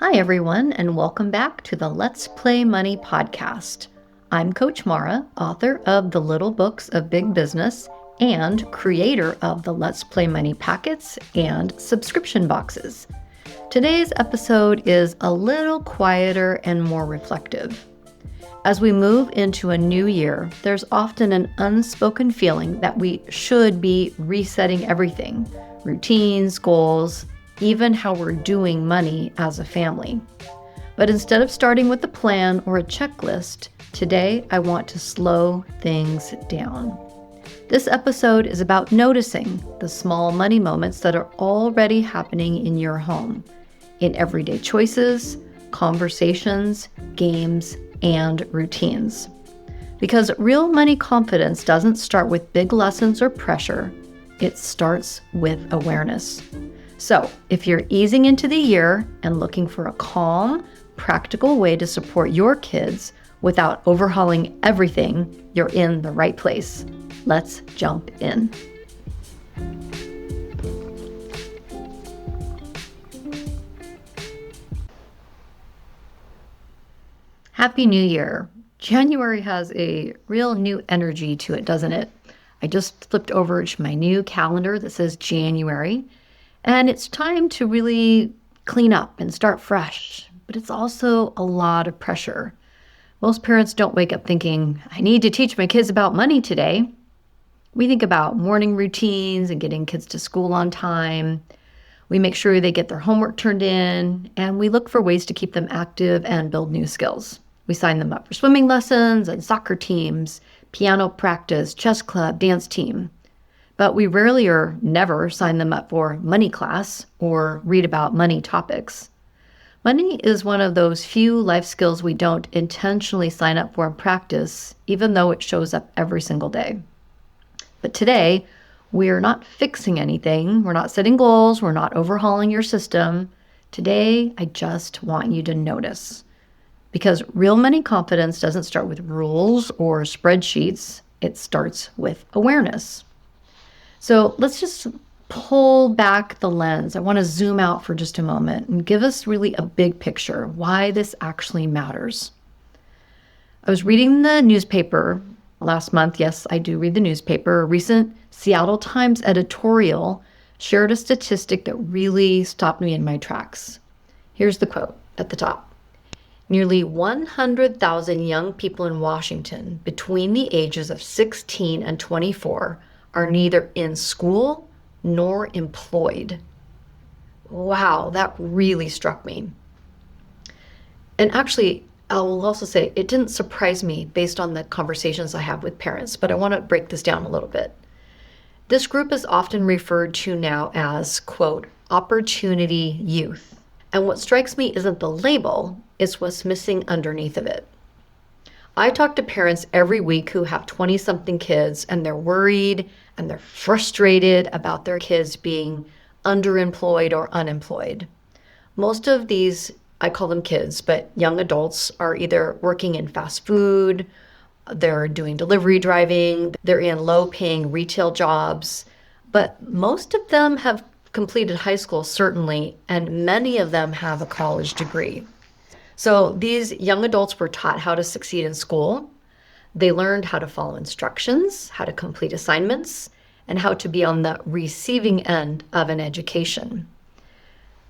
Hi, everyone, and welcome back to the Let's Play Money podcast. I'm Coach Mara, author of The Little Books of Big Business and creator of the Let's Play Money packets and subscription boxes. Today's episode is a little quieter and more reflective. As we move into a new year, there's often an unspoken feeling that we should be resetting everything, routines, goals, even how we're doing money as a family. But instead of starting with a plan or a checklist, today I want to slow things down. This episode is about noticing the small money moments that are already happening in your home, in everyday choices, conversations, games, and routines. Because real money confidence doesn't start with big lessons or pressure, it starts with awareness. So, if you're easing into the year and looking for a calm, practical way to support your kids without overhauling everything, you're in the right place. Let's jump in. Happy New Year. January has a real new energy to it, doesn't it? I just flipped over to my new calendar that says January. And it's time to really clean up and start fresh, but it's also a lot of pressure. Most parents don't wake up thinking, I need to teach my kids about money today. We think about morning routines and getting kids to school on time. We make sure they get their homework turned in, and we look for ways to keep them active and build new skills. We sign them up for swimming lessons and soccer teams, piano practice, chess club, dance team. But we rarely or never sign them up for money class or read about money topics. Money is one of those few life skills we don't intentionally sign up for and practice, even though it shows up every single day. But today, we're not fixing anything. We're not setting goals. We're not overhauling your system. Today, I just want you to notice. Because real money confidence doesn't start with rules or spreadsheets. It starts with awareness. So let's just pull back the lens. I want to zoom out for just a moment and give us really a big picture of why this actually matters. I was reading the newspaper last month. Yes, I do read the newspaper. A recent Seattle Times editorial shared a statistic that really stopped me in my tracks. Here's the quote at the top. Nearly 100,000 young people in Washington between the ages of 16 and 24 are neither in school nor employed. Wow, that really struck me. And actually, I will also say it didn't surprise me based on the conversations I have with parents, but I want to break this down a little bit. This group is often referred to now as, quote, opportunity youth. And what strikes me isn't the label, it's what's missing underneath of it. I talk to parents every week who have 20-something kids, and they're worried and they're frustrated about their kids being underemployed or unemployed. Most of these, I call them kids, but young adults are either working in fast food, they're doing delivery driving, they're in low-paying retail jobs, but most of them have completed high school, certainly, and many of them have a college degree. So these young adults were taught how to succeed in school. They learned how to follow instructions, how to complete assignments, and how to be on the receiving end of an education.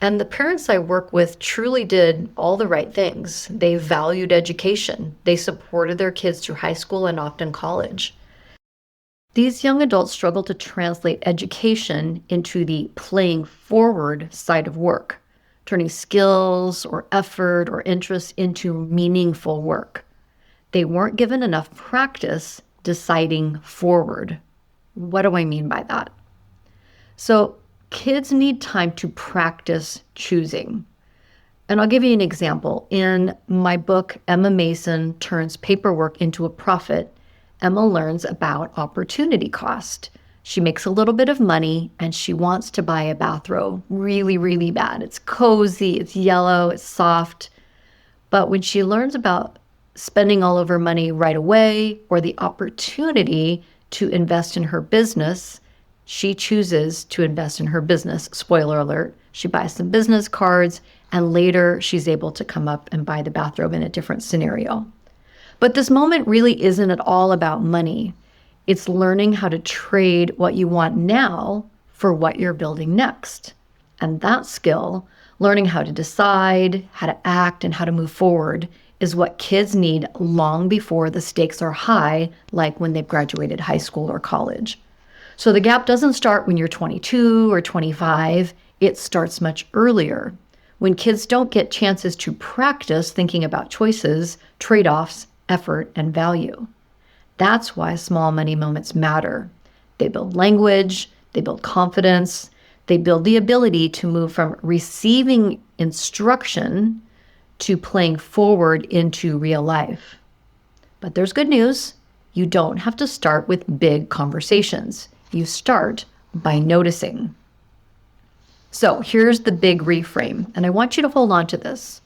And the parents I work with truly did all the right things. They valued education. They supported their kids through high school and often college. These young adults struggle to translate education into the playing forward side of work, turning skills or effort or interest into meaningful work. They weren't given enough practice deciding forward. What do I mean by that? So kids need time to practice choosing. And I'll give you an example. In my book, Emma Mason Turns Paperwork into a Profit, Emma learns about opportunity cost. She makes a little bit of money and she wants to buy a bathrobe really, really bad. It's cozy, it's yellow, it's soft. But when she learns about spending all of her money right away or the opportunity to invest in her business, she chooses to invest in her business. Spoiler alert, she buys some business cards And later, she's able to come up and buy the bathrobe in a different scenario. But this moment really isn't at all about money. It's learning how to trade what you want now for what you're building next. And that skill, learning how to decide, how to act, and how to move forward, is what kids need long before the stakes are high, like when they've graduated high school or college. So the gap doesn't start when you're 22 or 25. It starts much earlier, when kids don't get chances to practice thinking about choices, trade-offs, effort, and value. That's why small money moments matter. They build language, they build confidence, they build the ability to move from receiving instruction to playing forward into real life. But there's good news. You don't have to start with big conversations. You start by noticing. So here's the big reframe, and I want you to hold on to this.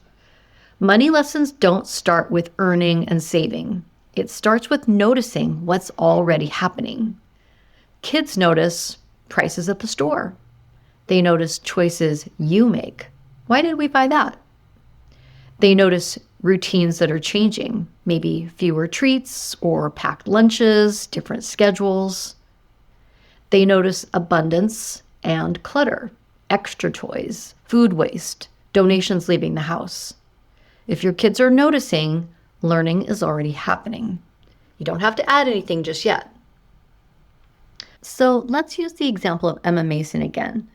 Money lessons don't start with earning and saving. It starts with noticing what's already happening. Kids notice prices at the store. They notice choices you make. Why did we buy that? They notice routines that are changing, maybe fewer treats or packed lunches, different schedules. They notice abundance and clutter, extra toys, food waste, donations leaving the house. If your kids are noticing, learning is already happening. You don't have to add anything just yet. So let's use the example of Emma Mason again.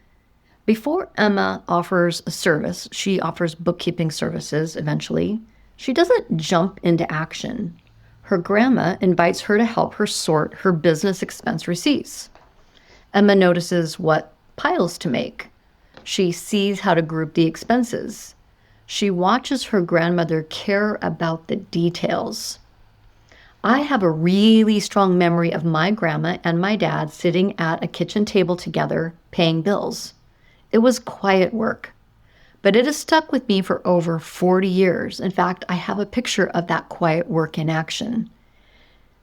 Before Emma offers a service, she offers bookkeeping services eventually. She doesn't jump into action. Her grandma invites her to help her sort her business expense receipts. Emma notices what piles to make. She sees how to group the expenses. She watches her grandmother care about the details. I have a really strong memory of my grandma and my dad sitting at a kitchen table together, paying bills. It was quiet work, but it has stuck with me for over 40 years. In fact, I have a picture of that quiet work in action.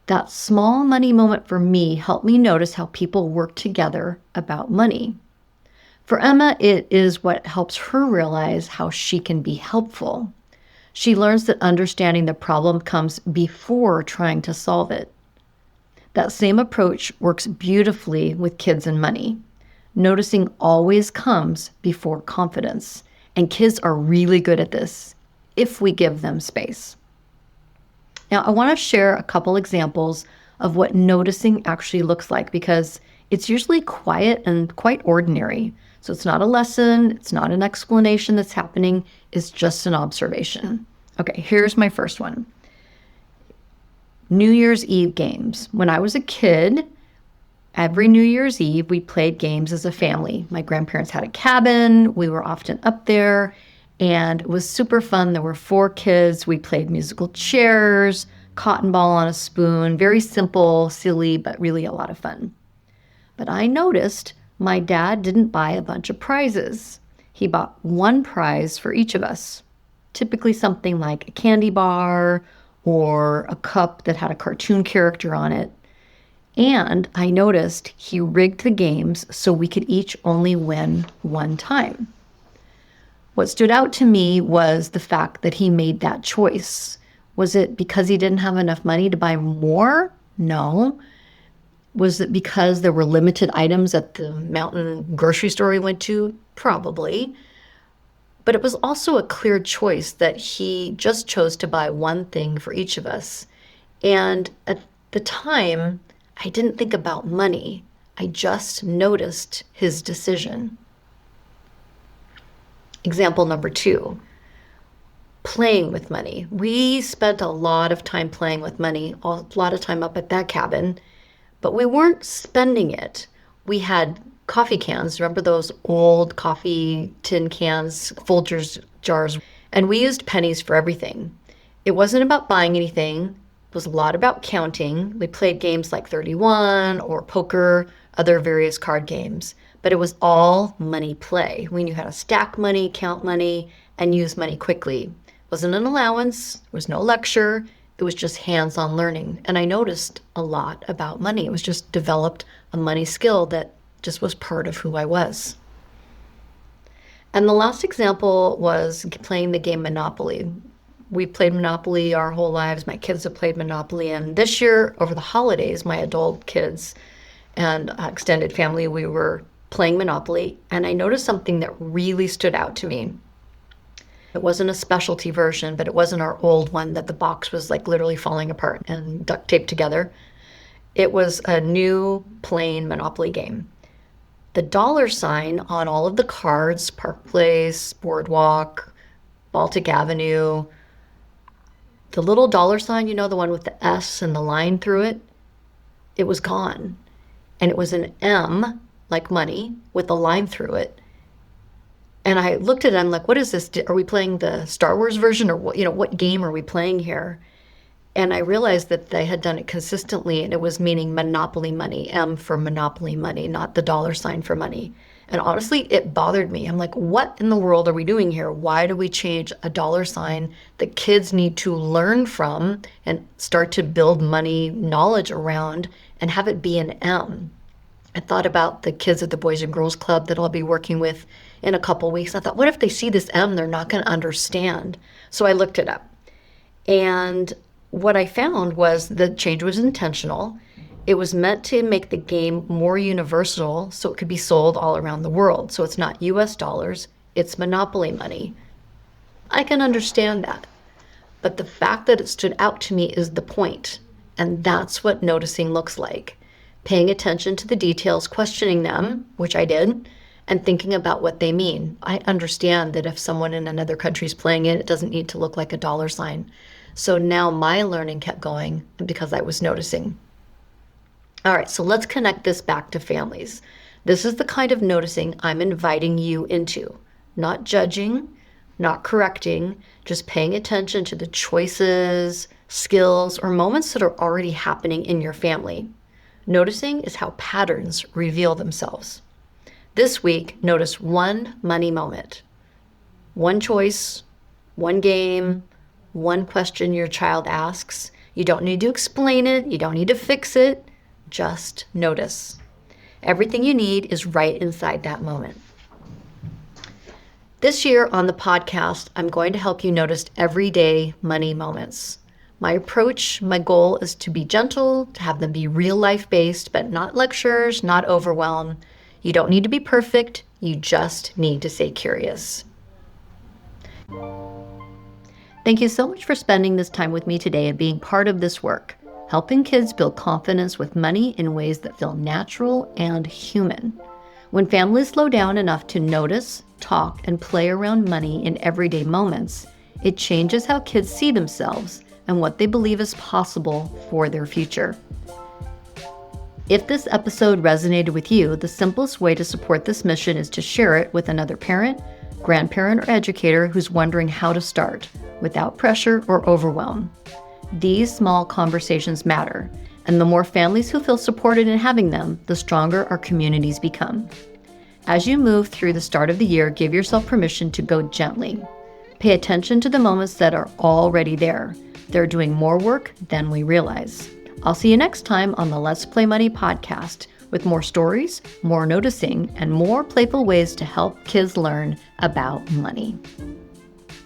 That small money moment for me helped me notice how people work together about money. For Emma, it is what helps her realize how she can be helpful. She learns that understanding the problem comes before trying to solve it. That same approach works beautifully with kids and money. Noticing always comes before confidence, and kids are really good at this if we give them space. Now, I want to share a couple examples of what noticing actually looks like, because it's usually quiet and quite ordinary. So it's not a lesson, it's not an explanation that's happening, it's just an observation. Okay, here's my first one. New Year's Eve games. When I was a kid, every New Year's Eve, we played games as a family. My grandparents had a cabin. We were often up there, and it was super fun. There were 4 kids. We played musical chairs, cotton ball on a spoon. Very simple, silly, but really a lot of fun. But I noticed my dad didn't buy a bunch of prizes. He bought one prize for each of us, typically something like a candy bar or a cup that had a cartoon character on it. And I noticed he rigged the games so we could each only win one time. What stood out to me was the fact that he made that choice. Was it because he didn't have enough money to buy more? No. Was it because there were limited items at the mountain grocery store we went to? Probably. But it was also a clear choice that he just chose to buy one thing for each of us. And at the time, I didn't think about money. I just noticed his decision. Example number 2, playing with money. We spent a lot of time playing with money, a lot of time up at that cabin, but we weren't spending it. We had coffee cans. Remember those old coffee tin cans, Folgers jars? And we used pennies for everything. It wasn't about buying anything. It was a lot about counting. We played games like 31 or poker, other various card games, but it was all money play. We knew how to stack money, count money, and use money quickly. It wasn't an allowance. There was no lecture. It was just hands-on learning. And I noticed a lot about money. It was just developed a money skill that just was part of who I was. And the last example was playing the game Monopoly. We played Monopoly our whole lives. My kids have played Monopoly. And this year, over the holidays, my adult kids and extended family, we were playing Monopoly. And I noticed something that really stood out to me. It wasn't a specialty version, but it wasn't our old one that the box was like literally falling apart and duct taped together. It was a new plain Monopoly game. The dollar sign on all of the cards, Park Place, Boardwalk, Baltic Avenue, the little dollar sign, the one with the S and the line through it, it was gone. And it was an M, like money, with a line through it. And I looked at it, I'm like, what is this? Are we playing the Star Wars version, or what game are we playing here? And I realized that they had done it consistently, and it was meaning monopoly money, M for monopoly money, not the dollar sign for money. And honestly, it bothered me. I'm like, what in the world are we doing here? Why do we change a dollar sign that kids need to learn from and start to build money knowledge around and have it be an M? I thought about the kids at the Boys and Girls Club that I'll be working with in a couple weeks. I thought, what if they see this M, they're not going to understand? So I looked it up. And what I found was the change was intentional. It was meant to make the game more universal so it could be sold all around the world. So it's not US dollars, it's monopoly money. I can understand that. But the fact that it stood out to me is the point. And that's what noticing looks like. Paying attention to the details, questioning them, which I did, and thinking about what they mean. I understand that if someone in another country is playing it, it doesn't need to look like a dollar sign. So now my learning kept going because I was noticing. All right, so let's connect this back to families. This is the kind of noticing I'm inviting you into. Not judging, not correcting, just paying attention to the choices, skills, or moments that are already happening in your family. Noticing is how patterns reveal themselves. This week, notice one money moment. One choice, one game, one question your child asks. You don't need to explain it. You don't need to fix it. Just notice. Everything you need is right inside that moment. This year on the podcast, I'm going to help you notice everyday money moments. My approach, my goal is to be gentle, to have them be real life based, but not lectures, not overwhelm. You don't need to be perfect. You just need to stay curious. Thank you so much for spending this time with me today and being part of this work, helping kids build confidence with money in ways that feel natural and human. When families slow down enough to notice, talk, and play around money in everyday moments, it changes how kids see themselves and what they believe is possible for their future. If this episode resonated with you, the simplest way to support this mission is to share it with another parent, grandparent, or educator who's wondering how to start without pressure or overwhelm. These small conversations matter, and the more families who feel supported in having them, the stronger our communities become. As you move through the start of the year, give yourself permission to go gently. Pay attention to the moments that are already there. They're doing more work than we realize. I'll see you next time on the Let's Play Money podcast with more stories, more noticing, and more playful ways to help kids learn about money.